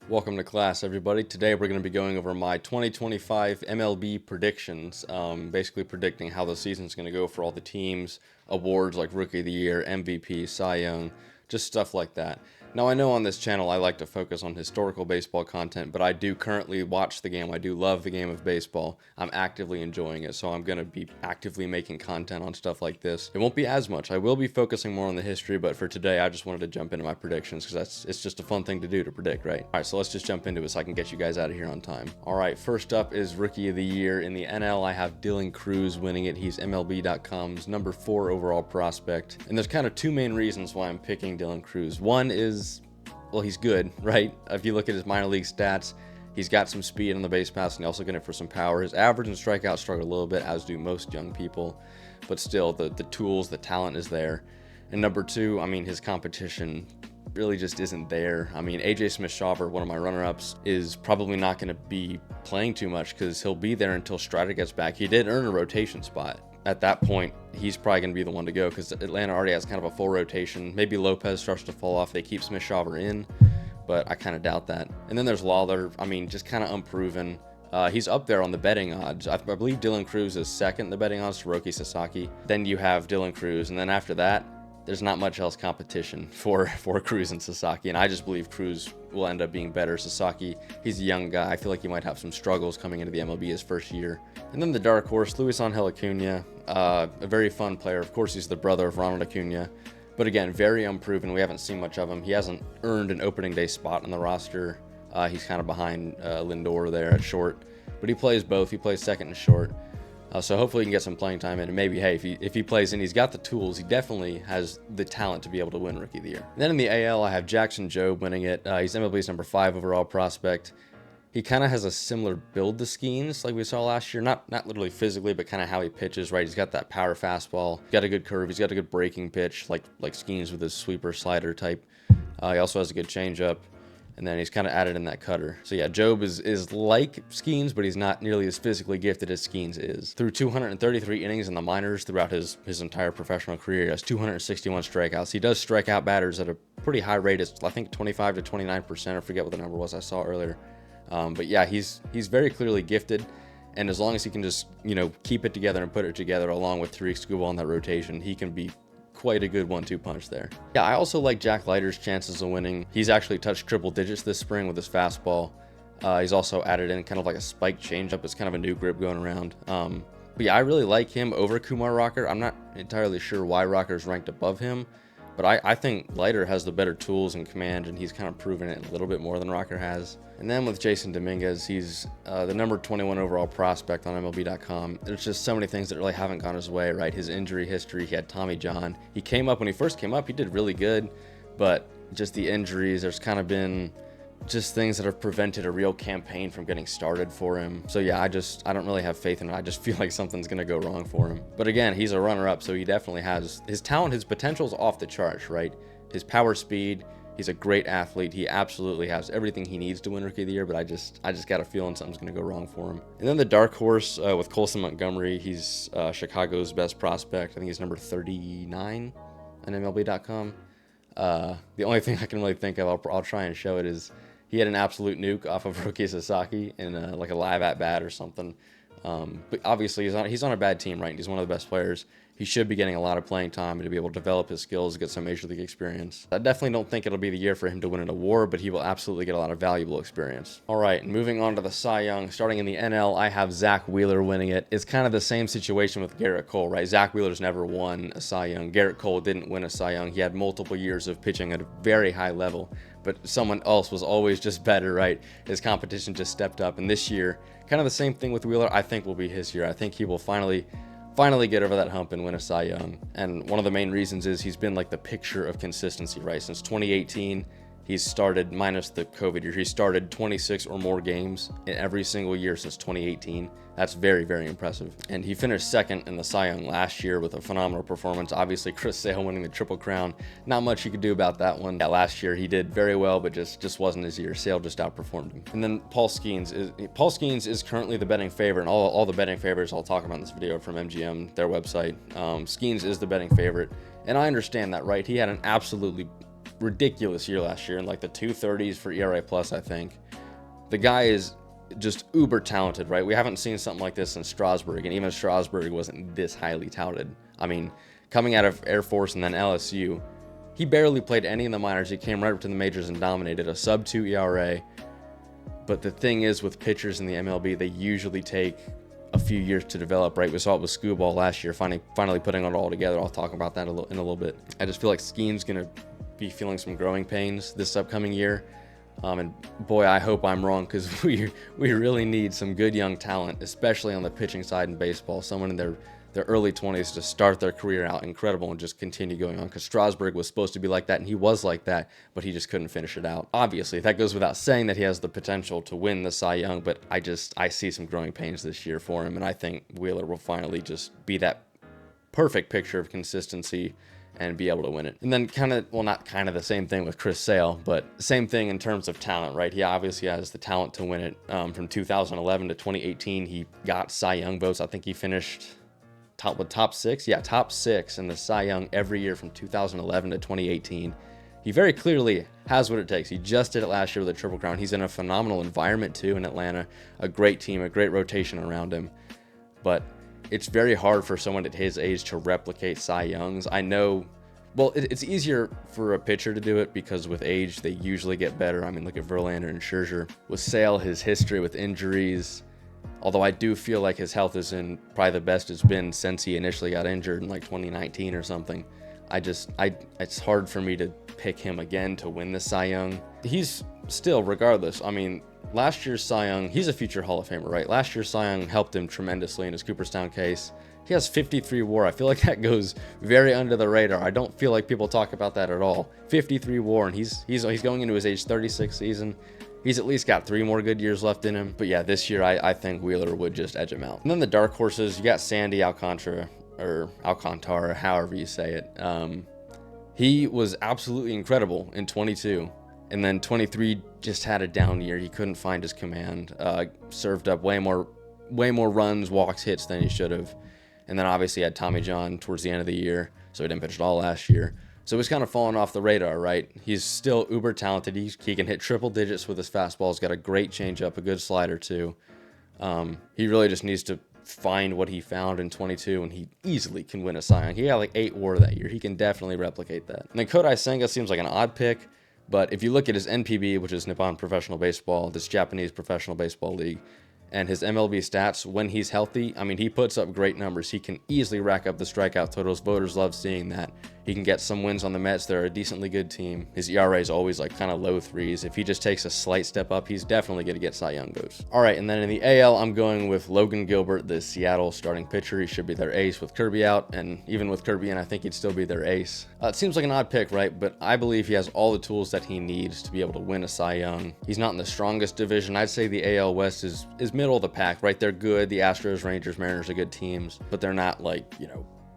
Welcome to class, everybody. Today we're going to be going over my 2025 MLB predictions, basically predicting how the season's going to go for all the teams, awards like Rookie of the Year, MVP, Cy Young, just stuff like that. Now, I know on this channel I like to focus on historical baseball content, but I do currently watch the game. I do love the game of baseball. I'm actively enjoying it, so I'm going to be actively making content on stuff like this. It won't be as much. I will be focusing more on the history, but for today, I just wanted to jump into my predictions because it's just a fun thing to do to predict, right? All right, so let's just jump into it so I can get you guys out of here on time. All right, first up is Rookie of the Year. In the NL, I have Dylan Crews winning it. He's MLB.com's number 4 overall prospect. And there's kind of two main reasons why I'm picking Dylan Crews. One is, well, he's good, right? If you look at his minor league stats, he's got some speed on the base pass and also getting it for some power. His average and strikeout struggle a little bit, as do most young people, but still the tools, the talent is there. And number two, I mean, his competition really just isn't there. I mean, AJ Smith-Shawver, one of my runner-ups, is probably not going to be playing too much because he'll be there until Strider gets back. He did earn a rotation spot. At that point, he's probably going to be the one to go because Atlanta already has kind of a full rotation. Maybe Lopez starts to fall off. They keep Smith-Shawver in, but I kind of doubt that. And then there's Lawler. I mean, just kind of unproven. He's up there on the betting odds. I believe Dylan Crews is second in the betting odds to Roki Sasaki. Then you have Dylan Crews, and then after that, there's not much else competition for Crews and Sasaki, and I just believe Crews will end up being better. Sasaki, he's a young guy. I feel like he might have some struggles coming into the MLB his first year. And then the dark horse, Luis Angel Acuna, a very fun player. Of course, he's the brother of Ronald Acuna, but again, very unproven. We haven't seen much of him. He hasn't earned an opening day spot on the roster. He's kind of behind Lindor there at short, but he plays both. He plays second and short. So hopefully he can get some playing time in, and maybe, hey, if he plays and he's got the tools, he definitely has the talent to be able to win Rookie of the Year. And then in the AL, I have Jackson Jobe winning it. He's MLB's number 5 overall prospect. He kind of has a similar build to Skeens like we saw last year. Not literally physically, but kind of how he pitches, right? He's got that power fastball. He's got a good curve. He's got a good breaking pitch, like Skeens with his sweeper slider type. He also has a good changeup. And then he's kind of added in that cutter. So yeah, Jobe is like Skeens, but he's not nearly as physically gifted as Skeens is. Through 233 innings in the minors throughout his entire professional career, he has 261 strikeouts. He does strike out batters at a pretty high rate. It's, I think, 25 to 29%. I forget what the number was I saw earlier. But yeah, he's very clearly gifted. And as long as he can just, keep it together and put it together along with Tariq Skubal in that rotation, he can be quite a good 1-2 punch there. Yeah, I also like Jack Leiter's chances of winning. He's actually touched triple digits this spring with his fastball. He's also added in kind of like a spike changeup. It's kind of a new grip going around. But yeah, I really like him over Kumar Rocker. I'm not entirely sure why Rocker's ranked above him, but I think Leiter has the better tools and command, and he's kind of proven it a little bit more than Rocker has. And then with Jason Dominguez, he's the number 21 overall prospect on MLB.com. There's just so many things that really haven't gone his way, right? His injury history, he had Tommy John. When he first came up, he did really good, but just the injuries, there's kind of been just things that have prevented a real campaign from getting started for him. So yeah, I don't really have faith in it. I just feel like something's going to go wrong for him. But again, he's a runner-up, so he definitely has his talent, his potential's off the charts, right? His power, speed. He's a great athlete. He absolutely has everything he needs to win Rookie of the Year, but I just got a feeling something's going to go wrong for him. And then the dark horse with Colson Montgomery. He's Chicago's best prospect. I think he's number 39 on MLB.com. The only thing I can really think of, I'll try and show it, is he had an absolute nuke off of Roki Sasaki in like a live at-bat or something. But obviously he's on a bad team, right? He's one of the best players. He should be getting a lot of playing time to be able to develop his skills, get some major league experience. I definitely don't think it'll be the year for him to win an award, but he will absolutely get a lot of valuable experience. All right, moving on to the Cy Young. Starting in the NL, I have Zach Wheeler winning it. It's kind of the same situation with Garrett Cole, right? Zach Wheeler's never won a Cy Young. Garrett Cole didn't win a Cy Young. He had multiple years of pitching at a very high level, but someone else was always just better, right? His competition just stepped up, and this year, kind of the same thing with Wheeler, I think will be his year. I think he will finally get over that hump and win a Cy Young. And one of the main reasons is he's been like the picture of consistency, right? Since 2018, he's started, minus the COVID year, he started 26 or more games in every single year since 2018. That's very, very impressive. And he finished second in the Cy Young last year with a phenomenal performance. Obviously, Chris Sale winning the Triple Crown. Not much you could do about that one. Yeah, last year he did very well, but just wasn't his year. Sale just outperformed him. And then Paul Skeens is currently the betting favorite, and all the betting favorites I'll talk about in this video from MGM, their website. Skeens is the betting favorite, and I understand that, right? He had an absolutely ridiculous year last year, in like the 230s for ERA plus, I think. The guy is just uber talented, right? We haven't seen something like this since Strasburg, and even Strasburg wasn't this highly touted. I mean, coming out of Air Force and then LSU, he barely played any in the minors. He came right up to the majors and dominated a sub-2 ERA. But the thing is, with pitchers in the MLB, they usually take a few years to develop, right? We saw it with Scuball last year, finally putting it all together. I'll talk about that in a little bit. I just feel like Skeen's going to be feeling some growing pains this upcoming year. And boy, I hope I'm wrong, because we really need some good young talent, especially on the pitching side in baseball. Someone in their early 20s to start their career out incredible and just continue going on, because Strasburg was supposed to be like that, and he was like that, but he just couldn't finish it out. Obviously, that goes without saying that he has the potential to win the Cy Young, but I see some growing pains this year for him, and I think Wheeler will finally just be that perfect picture of consistency and be able to win it. And then not kind of the same thing with Chris Sale, but same thing in terms of talent, right? He obviously has the talent to win it. From 2011 to 2018, he got Cy Young votes. I think he finished top six in the Cy Young every year from 2011 to 2018. He very clearly has what it takes. He just did it last year with a Triple Crown. He's in a phenomenal environment too in Atlanta, a great team, a great rotation around him. But it's very hard for someone at his age to replicate Cy Youngs. I know, well, it's easier for a pitcher to do it because with age, they usually get better. I mean, look at Verlander and Scherzer. With Sale, his history with injuries, although I do feel like his health is in probably the best it's been since he initially got injured in like 2019 or something. It's hard for me to pick him again to win the Cy Young. He's still, regardless, I mean, last year's Cy Young, he's a future Hall of Famer, right? Last year's Cy Young helped him tremendously in his Cooperstown case. He has 53 WAR. I feel like that goes very under the radar. I don't feel like people talk about that at all. 53 WAR, and he's going into his age 36 season. He's at least got 3 more good years left in him. But yeah, this year I think Wheeler would just edge him out. And then the dark horses, you got Sandy Alcantara, however you say it. He was absolutely incredible in 22. And then 23 just had a down year. He couldn't find his command. Served up way more runs, walks, hits than he should have. And then obviously had Tommy John towards the end of the year, so he didn't pitch at all last year. So he's kind of fallen off the radar, right? He's still uber talented. He can hit triple digits with his fastball. He's got a great changeup, a good slider too. He really just needs to find what he found in 22, and he easily can win a Cy Young. He had like 8 WAR that year. He can definitely replicate that. And then Kodai Senga seems like an odd pick, but if you look at his NPB, which is Nippon Professional Baseball, this Japanese professional baseball league, and his MLB stats when he's healthy, I mean, he puts up great numbers. He can easily rack up the strikeout totals. Voters love seeing that. He can get some wins on the Mets. They're a decently good team. His ERA is always like kind of low 3s. If he just takes a slight step up, he's definitely going to get Cy Young votes. All right, and then in the AL, I'm going with Logan Gilbert, the Seattle starting pitcher. He should be their ace with Kirby out, and even with Kirby in, I think he'd still be their ace. It seems like an odd pick, right? But I believe he has all the tools that he needs to be able to win a Cy Young. He's not in the strongest division. I'd say the AL West is middle of the pack, right? They're good. The Astros, Rangers, Mariners are good teams, but they're not like,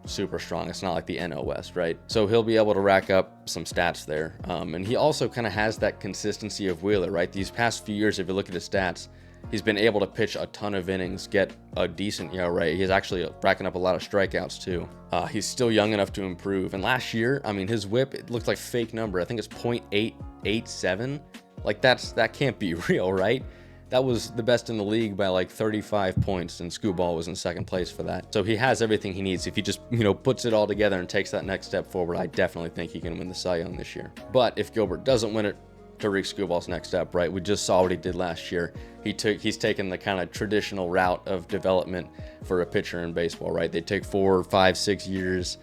super strong. It's not like the NL West, right? So he'll be able to rack up some stats there. And he also kind of has that consistency of Wheeler, right? These past few years, if you look at his stats, he's been able to pitch a ton of innings, get a decent ERA. He's actually racking up a lot of strikeouts too. He's still young enough to improve. And last year, I mean, his whip, it looked like a fake number. I think it's .887. Like that can't be real, right? That was the best in the league by like 35 points, and Scuball was in second place for that. So he has everything he needs. If he just, puts it all together and takes that next step forward, I definitely think he can win the Cy Young this year. But if Gilbert doesn't win it, Tariq Skuball's next step, right? We just saw what he did last year. He's taken the kind of traditional route of development for a pitcher in baseball, right? They take 4, 5, 6 years,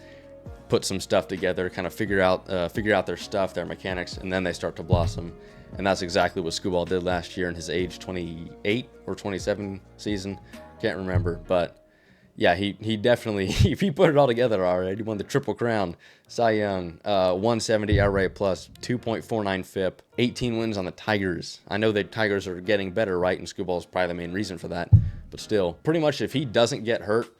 put some stuff together, kind of figure out their stuff, their mechanics, and then they start to blossom. And that's exactly what Scuball did last year in his age 28 or 27 season. Can't remember. But yeah, he definitely, if he put it all together, all right, he won the Triple Crown, Cy Young, 170 ERA plus, 2.49 FIP, 18 wins on the Tigers. I know the Tigers are getting better, right? And Scuball's probably the main reason for that. But still, pretty much if he doesn't get hurt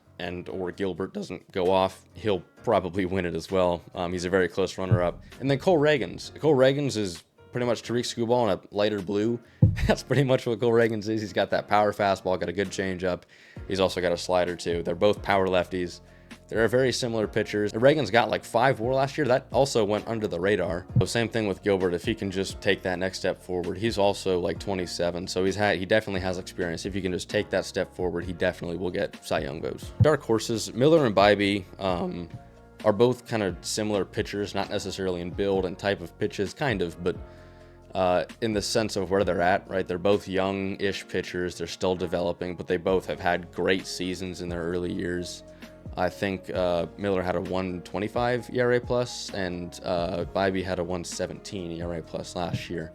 or Gilbert doesn't go off, he'll probably win it as well. He's a very close runner-up. And then Cole Reagans. Cole Reagans is pretty much Tariq Skubal in a lighter blue. That's pretty much what Cole Reagans is. He's got that power fastball, got a good changeup. He's also got a slider too. They're both power lefties. They're very similar pitchers. Reagan's got like 5 WAR last year. That also went under the radar. So same thing with Gilbert. If he can just take that next step forward, he's also like 27. So he definitely has experience. If you can just take that step forward, he definitely will get Cy Young votes. Dark horses, Miller and Bybee are both kind of similar pitchers, not necessarily in build and type of pitches, kind of, but in the sense of where they're at, right? They're both young-ish pitchers. They're still developing, but they both have had great seasons in their early years. I think Miller had a 1.25 ERA plus, and Bybee had a 1.17 ERA plus last year.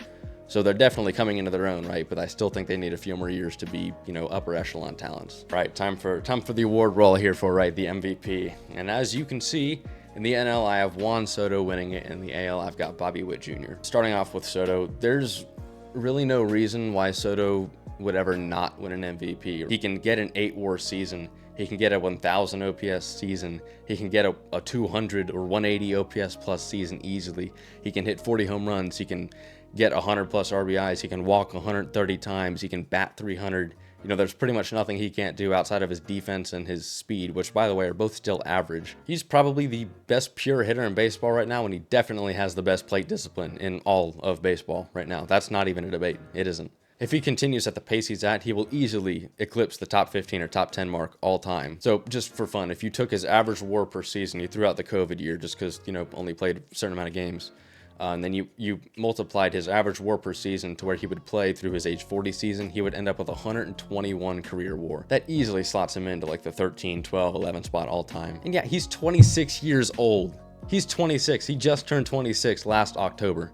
So they're definitely coming into their own, right? But I still think they need a few more years to be, upper echelon talents. Right, time for the award we're all here for, right? The MVP. And as you can see, in the NL, I have Juan Soto winning it. In the AL, I've got Bobby Witt Jr. Starting off with Soto, there's really no reason why Soto would ever not win an MVP. He can get an 8 WAR season. He can get a 1,000 OPS season. He can get a 200 or 180 OPS plus season easily. He can hit 40 home runs. He can get 100 plus RBIs. He can walk 130 times. He can bat 300. There's pretty much nothing he can't do outside of his defense and his speed, which, by the way, are both still average. He's probably the best pure hitter in baseball right now, and he definitely has the best plate discipline in all of baseball right now. That's not even a debate. It isn't. If he continues at the pace he's at, he will easily eclipse the top 15 or top 10 mark all time. So just for fun, if you took his average WAR per season, you threw out the COVID year just because, only played a certain amount of games, and then you multiplied his average WAR per season to where he would play through his age 40 season, he would end up with 121 career WAR. That easily slots him into like the 13, 12, 11 spot all time. And yeah, he's 26 years old. He's 26. He just turned 26 last October.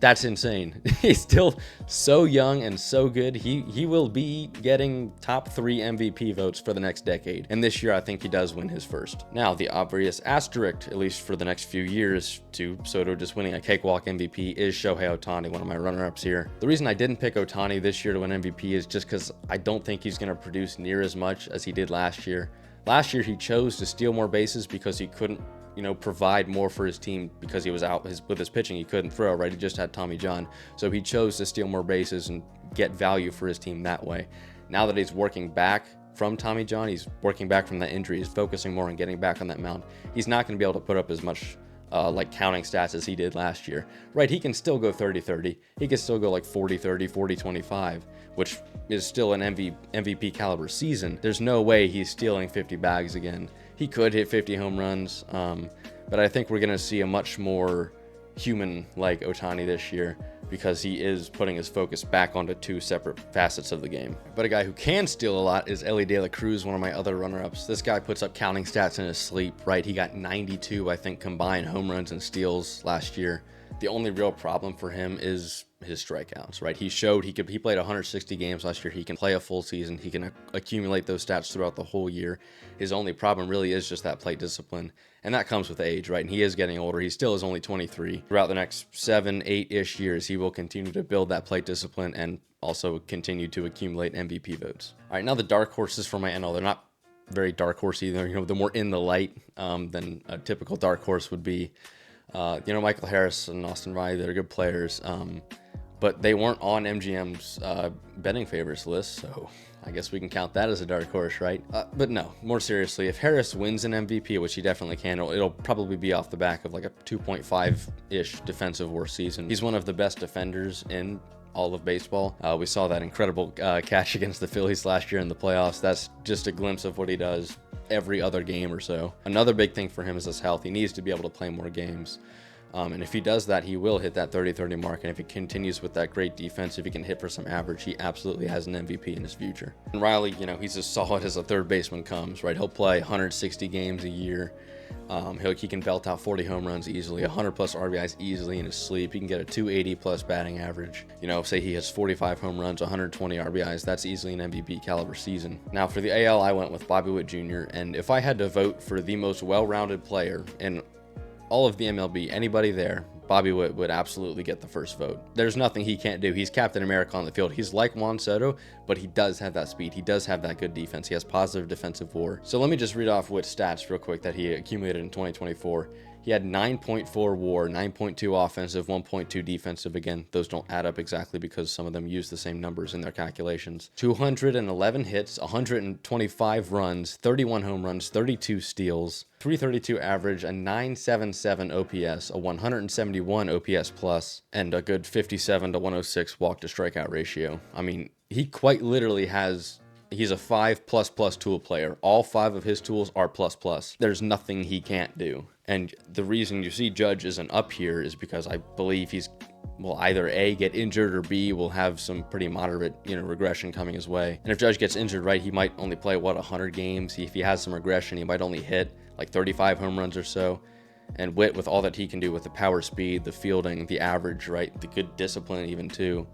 That's insane. He's still so young and so good. He will be getting top 3 MVP votes for the next decade. And this year, I think he does win his first. Now, the obvious asterisk, at least for the next few years, to Soto just winning a cakewalk MVP is Shohei Ohtani, one of my runner-ups here. The reason I didn't pick Ohtani this year to win MVP is just because I don't think he's going to produce near as much as he did last year. Last year, he chose to steal more bases because he couldn't provide more for his team because he was out with his pitching. He couldn't throw, right? He just had Tommy John. So he chose to steal more bases and get value for his team that way. Now that he's working back from Tommy John, he's working back from that injury, he's focusing more on getting back on that mound. He's not going to be able to put up as much like counting stats as he did last year. Right, he can still go 30-30. He can still go like 40-30, 40-25, which is still an MVP caliber season. There's no way he's stealing 50 bags again. He could hit 50 home runs, but I think we're going to see a much more human-like Ohtani this year because he is putting his focus back onto 2 separate facets of the game. But a guy who can steal a lot is Elly De La Cruz, one of my other runner-ups. This guy puts up counting stats in his sleep, right? He got 92, I think, combined home runs and steals last year. The only real problem for him is his strikeouts, right? He showed he played 160 games last year. He can play a full season. He can accumulate those stats throughout the whole year. His only problem really is just that plate discipline. And that comes with age, right? And he is getting older. He still is only 23. Throughout the next 7, 8-ish years, he will continue to build that plate discipline and also continue to accumulate MVP votes. All right, now the dark horses for my NL. They're not very dark horsey. They're more in the light than a typical dark horse would be. Michael Harris and Austin Riley, they're good players, but they weren't on MGM's betting favorites list, so I guess we can count that as a dark horse, right? But no, more seriously, if Harris wins an MVP, which he definitely can, it'll probably be off the back of like a 2.5-ish defensive WAR season. He's one of the best defenders in all of baseball. We saw that incredible catch against the Phillies last year in the playoffs. That's just a glimpse of what he does every other game or so. Another big thing for him is his health. He needs to be able to play more games. And if he does that, he will hit that 30-30 mark. And if he continues with that great defense, if he can hit for some average, he absolutely has an MVP in his future. And Riley, he's as solid as a third baseman comes, right? He'll play 160 games a year. He can belt out 40 home runs easily, 100 plus RBIs easily in his sleep. He can get a 280 plus batting average. Say he has 45 home runs, 120 RBIs. That's easily an MVP caliber season. Now for the AL, I went with Bobby Witt Jr. And if I had to vote for the most well-rounded player in all of the MLB, anybody there, Bobby Witt would absolutely get the first vote. There's nothing he can't do. He's Captain America on the field. He's like Juan Soto, but he does have that speed. He does have that good defense. He has positive defensive WAR. So let me just read off Witt's stats real quick that he accumulated in 2024. He had 9.4 WAR, 9.2 offensive, 1.2 defensive. Again, those don't add up exactly because some of them use the same numbers in their calculations. 211 hits, 125 runs, 31 home runs, 32 steals, 332 average, a 977 OPS, a 171 OPS plus, and a good 57 to 106 walk to strikeout ratio. I mean, he quite literally he's a 5++ tool player. All 5 of his tools are ++. There's nothing he can't do. And the reason you see Judge isn't up here is because I believe will either A, get injured, or B, will have some pretty moderate, regression coming his way. And if Judge gets injured, right, he might only play, 100 games. If he has some regression, he might only hit like 35 home runs or so. And Witt, with all that he can do with the power, speed, the fielding, the average, right, the good discipline even too,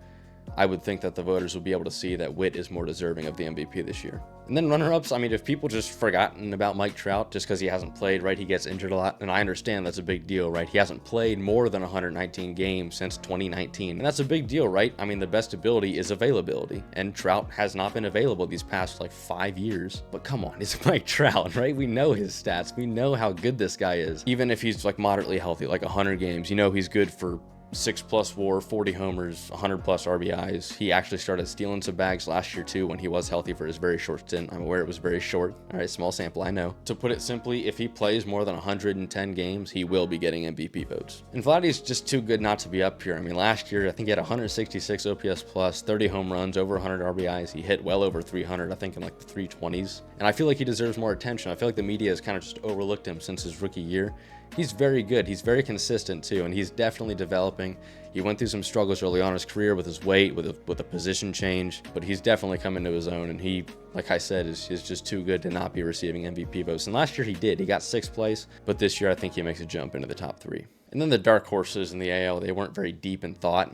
I would think that the voters will be able to see that Witt is more deserving of the MVP this year. And then runner-ups, I mean, if people just forgotten about Mike Trout just because he hasn't played, right, he gets injured a lot, and I understand that's a big deal, right? He hasn't played more than 119 games since 2019, and that's a big deal, right? I mean, the best ability is availability, and Trout has not been available these past, 5 years. But come on, it's Mike Trout, right? We know his stats. We know how good this guy is. Even if he's, moderately healthy, 100 games, he's good for 6+ WAR, 40 homers, 100+ RBIs. He actually started stealing some bags last year too when he was healthy for his very short stint. I'm aware it was very short. All right, small sample, I know. To put it simply, if he plays more than 110 games, he will be getting MVP votes. And Vladdy's just too good not to be up here. I mean, last year, I think he had 166 OPS plus, 30 home runs, over 100 RBIs. He hit well over 300, I think in the 320s. And I feel like he deserves more attention. I feel like the media has kind of just overlooked him since his rookie year. He's very good. He's very consistent too, and he's definitely developing. He went through some struggles early on in his career with his weight, with a position change, but he's definitely come into his own, and he, like I said, is just too good to not be receiving MVP votes. And last year he did. He got 6th place, but this year I think he makes a jump into the top 3. And then the dark horses in the AL, they weren't very deep in thought.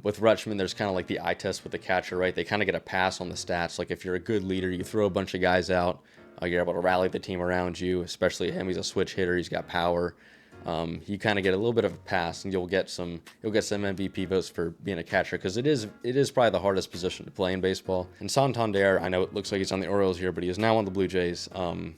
With Rutschman, there's kind of like the eye test with the catcher, right? They kind of get a pass on the stats. Like if you're a good leader, you throw a bunch of guys out, you're able to rally the team around you, especially him. He's a switch hitter. He's got power. You kind of get a little bit of a pass, and you'll get some MVP votes for being a catcher, because it is probably the hardest position to play in baseball. And Santander, I know it looks like he's on the Orioles here, but he is now on the Blue Jays.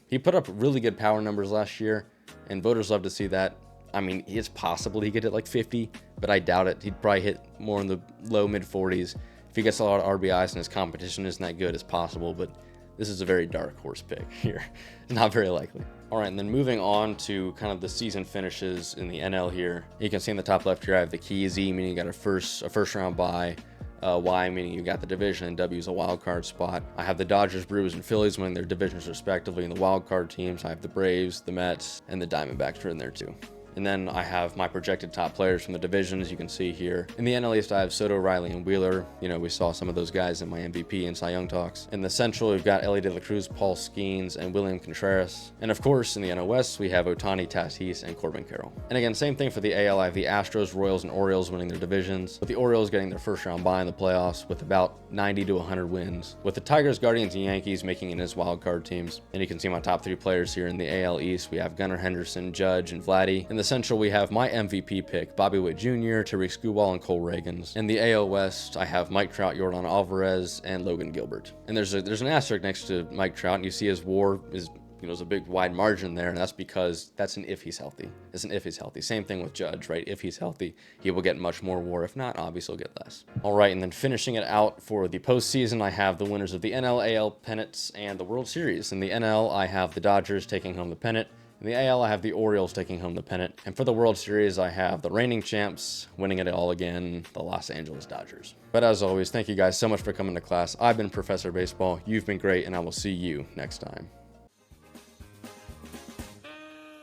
He put up really good power numbers last year, and voters love to see that. I mean, it's possible he could hit 50, but I doubt it. He'd probably hit more in the low mid 40s. If he gets a lot of RBIs and his competition isn't that good, it's possible, but this is a very dark horse pick here. It's not very likely. All right, and then moving on to kind of the season finishes in the NL here. You can see in the top left here, I have the key Z, meaning you got a first round bye. Y, meaning you got the division, and W is a wild card spot. I have the Dodgers, Brewers, and Phillies winning their divisions respectively. In the wild card teams, I have the Braves, the Mets, and the Diamondbacks are in there too. And then I have my projected top players from the divisions, you can see here. In the NL East, I have Soto, Riley, and Wheeler. We saw some of those guys in my MVP and Cy Young talks. In the Central, we've got Ellie De La Cruz, Paul Skeens, and William Contreras. And of course, in the NL West, we have Ohtani, Tatis, and Corbin Carroll. And again, same thing for the AL. I have the Astros, Royals, and Orioles winning their divisions, with the Orioles getting their first round bye in the playoffs with about 90 to 100 wins, with the Tigers, Guardians, and Yankees making it as wild card teams. And you can see my top 3 players here. In the AL East, we have Gunnar Henderson, Judge, and Vladdy. In the Central, we have my MVP pick, Bobby Witt Jr., Tariq Skubal, and Cole Reagans. In the AL West, I have Mike Trout, Yordan Alvarez, and Logan Gilbert. And there's an asterisk next to Mike Trout, and you see his WAR is there's a big wide margin there, and that's because that's an if he's healthy. It's an if he's healthy. Same thing with Judge, right? If he's healthy, he will get much more WAR. If not, obviously he'll get less. All right, and then finishing it out for the postseason, I have the winners of the NL, AL pennants and the World Series. In the NL, I have the Dodgers taking home the pennant. In the AL, I have the Orioles taking home the pennant. And for the World Series, I have the reigning champs winning it all again, the Los Angeles Dodgers. But as always, thank you guys so much for coming to class. I've been Professor Baseball. You've been great, and I will see you next time.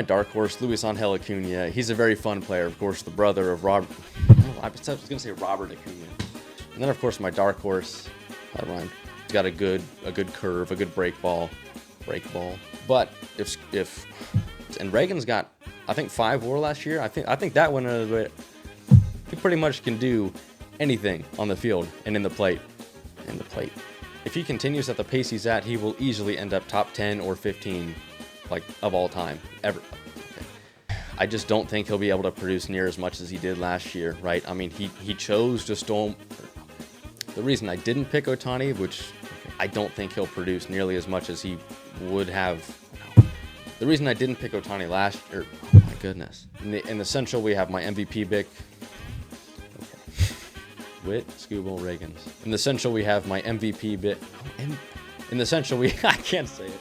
Dark horse, Luis Angel Acuna. He's a very fun player. Of course, the brother of Robert. I was going to say Robert Acuna. And then, of course, my dark horse. That rhymed. He's got a good curve, a good break ball. But if and Reagan's got, I think, 5 WAR last year. I think that one he pretty much can do anything on the field and in the plate. If he continues at the pace he's at, he will easily end up top 10 or 15, of all time ever. I just don't think he'll be able to produce near as much as he did last year, right? I mean, he chose to storm. The reason I didn't pick Ohtani, which I don't think he'll produce nearly as much as he would have. The reason I didn't pick Ohtani last year, oh my goodness. In the Central, we have my MVP pick. Witt, Skubal, Reagans. In the Central, we have my MVP bit. In the Central, I can't say it.